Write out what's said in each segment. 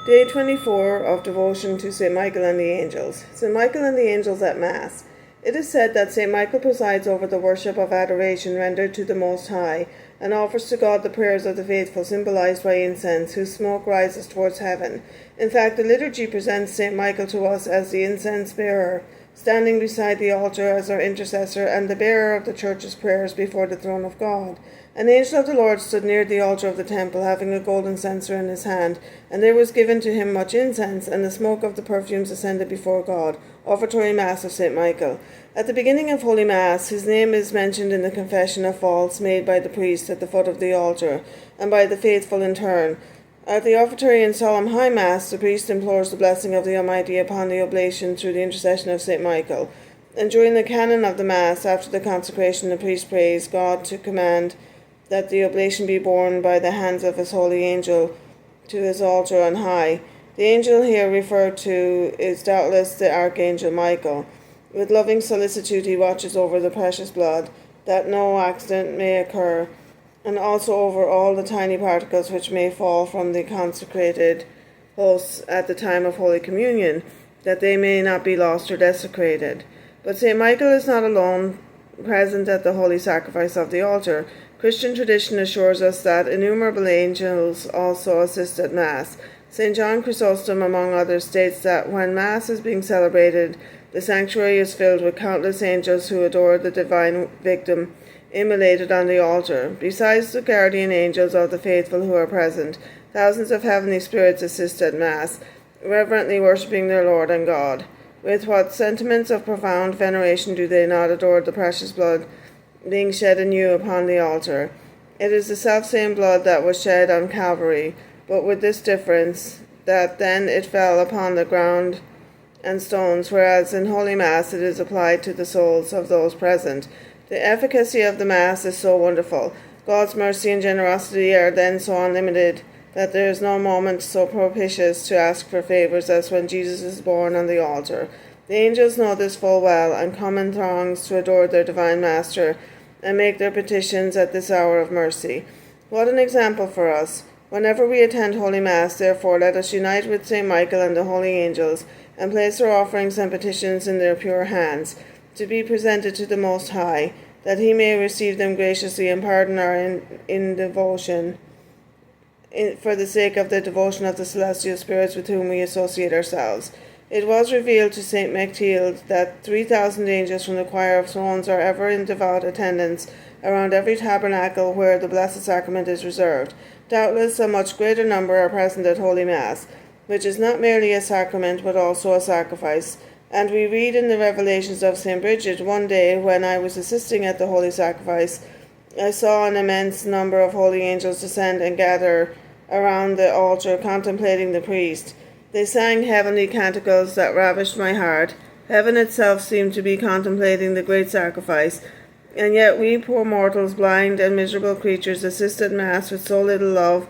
Day 24 of Devotion to St. Michael and the Angels. St. Michael and the Angels at Mass. It is said that St. Michael presides over the worship of adoration rendered to the Most High, and offers to God the prayers of the faithful, symbolized by incense, whose smoke rises towards heaven. In fact, the liturgy presents St. Michael to us as the incense bearer, standing beside the altar as our intercessor and the bearer of the Church's prayers before the throne of God. An angel of the Lord stood near the altar of the temple, having a golden censer in his hand, and there was given to him much incense, and the smoke of the perfumes ascended before God. Offertory Mass of St. Michael. At the beginning of Holy Mass, his name is mentioned in the confession of faults made by the priest at the foot of the altar, and by the faithful in turn. At the offertory and solemn high Mass, the priest implores the blessing of the Almighty upon the oblation through the intercession of St. Michael. And during the canon of the Mass, after the consecration, the priest prays God to command that the oblation be borne by the hands of his holy angel to his altar on high. The angel here referred to is doubtless the Archangel Michael. With loving solicitude he watches over the precious blood, that no accident may occur, and also over all the tiny particles which may fall from the consecrated hosts at the time of Holy Communion, that they may not be lost or desecrated. But St. Michael is not alone present at the holy sacrifice of the altar. Christian tradition assures us that innumerable angels also assist at Mass. St. John Chrysostom, among others, states that when Mass is being celebrated, the sanctuary is filled with countless angels who adore the divine victim immolated on the altar. Besides the guardian angels of the faithful who are present, thousands of heavenly spirits assist at Mass, reverently worshipping their Lord and God. With what sentiments of profound veneration do they not adore the precious blood being shed anew upon the altar. It is the selfsame blood that was shed on Calvary, but with this difference, that then it fell upon the ground and stones, whereas in Holy Mass it is applied to the souls of those present. The efficacy of the Mass is so wonderful. God's mercy and generosity are then so unlimited that there is no moment so propitious to ask for favors as when Jesus is born on the altar. The angels know this full well, and come in throngs to adore their divine Master and make their petitions at this hour of mercy. What an example for us! Whenever we attend Holy Mass, therefore, let us unite with St. Michael and the holy angels, and place our offerings and petitions in their pure hands, to be presented to the Most High, that he may receive them graciously and pardon our in devotion, for the sake of the devotion of the celestial spirits with whom we associate ourselves. It was revealed to St. Mechtild that 3,000 angels from the choir of thrones are ever in devout attendance around every tabernacle where the Blessed Sacrament is reserved. Doubtless a much greater number are present at Holy Mass, which is not merely a sacrament but also a sacrifice. And we read in the Revelations of St. Bridget, one day when I was assisting at the Holy Sacrifice, I saw an immense number of holy angels descend and gather around the altar, contemplating the priest. They sang heavenly canticles that ravished my heart. Heaven itself seemed to be contemplating the great sacrifice, and yet we poor mortals, blind and miserable creatures, assist at Mass with so little love,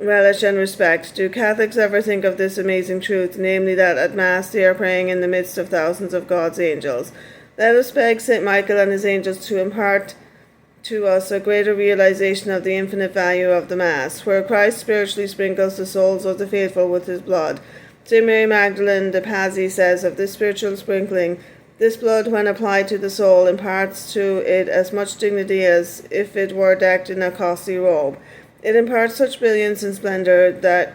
relish, and respect. Do Catholics ever think of this amazing truth, namely that at Mass they are praying in the midst of thousands of God's angels? Let us beg St. Michael and his angels to impart to us a greater realization of the infinite value of the Mass, where Christ spiritually sprinkles the souls of the faithful with his blood. St. Mary Magdalene de Pazzi says of this spiritual sprinkling, this blood, when applied to the soul, imparts to it as much dignity as if it were decked in a costly robe. It imparts such brilliance and splendor that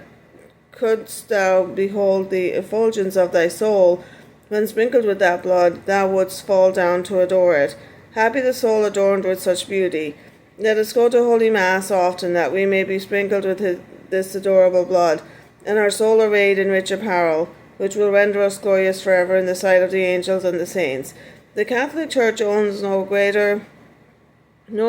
couldst thou behold the effulgence of thy soul, when sprinkled with that blood, thou wouldst fall down to adore it. Happy the soul adorned with such beauty. Let us go to Holy Mass often, that we may be sprinkled with this adorable blood, and our soul arrayed in rich apparel, which will render us glorious forever in the sight of the angels and the saints. The Catholic Church owns no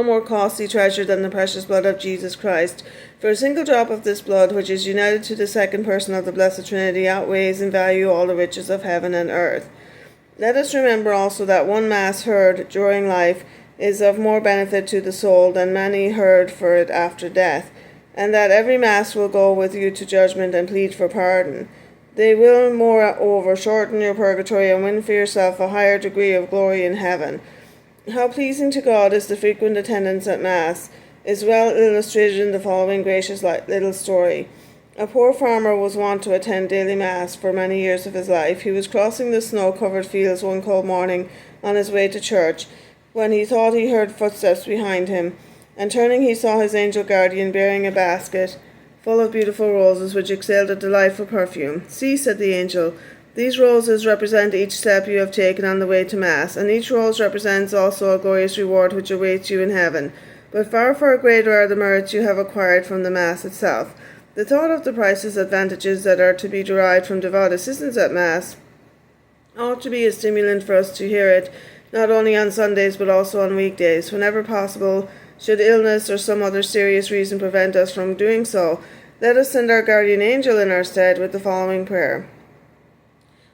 more costly treasure than the precious blood of Jesus Christ. For a single drop of this blood, which is united to the second person of the Blessed Trinity, outweighs in value all the riches of heaven and earth. Let us remember also that one Mass heard during life is of more benefit to the soul than many heard for it after death, and that every Mass will go with you to judgment and plead for pardon. They will moreover shorten your purgatory and win for yourself a higher degree of glory in heaven. How pleasing to God is the frequent attendance at Mass is well illustrated in the following gracious little story. A poor farmer was wont to attend daily mass for many years of his life. He was crossing the snow-covered fields one cold morning on his way to church, when he thought he heard footsteps behind him, and turning he saw his angel guardian bearing a basket full of beautiful roses which exhaled a delightful perfume. "See," said the angel, "these roses represent each step you have taken on the way to Mass, and each rose represents also a glorious reward which awaits you in heaven. But far, far greater are the merits you have acquired from the Mass itself." The thought of the priceless advantages that are to be derived from devout assistance at Mass ought to be a stimulant for us to hear it, not only on Sundays but also on weekdays, whenever possible. Should illness or some other serious reason prevent us from doing so, let us send our guardian angel in our stead with the following prayer.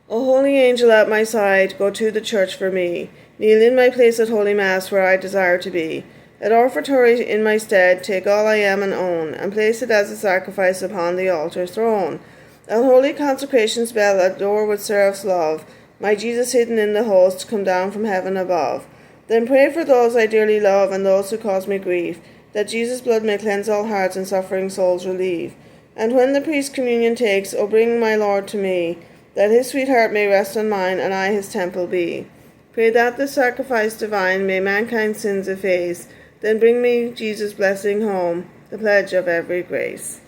O holy angel at my side, go to the church for me. Kneel in my place at Holy Mass where I desire to be. At offertory in my stead, take all I am and own, and place it as a sacrifice upon the altar throne. At holy consecration's bell adore with seraph's love, my Jesus hidden in the host, come down from heaven above. Then pray for those I dearly love, and those who cause me grief, that Jesus' blood may cleanse all hearts and suffering souls relieve. And when the priest communion takes, O bring my Lord to me, that his sweet heart may rest on mine, and I his temple be. Pray that the sacrifice divine may mankind's sins efface, then bring me Jesus' blessing home, the pledge of every grace.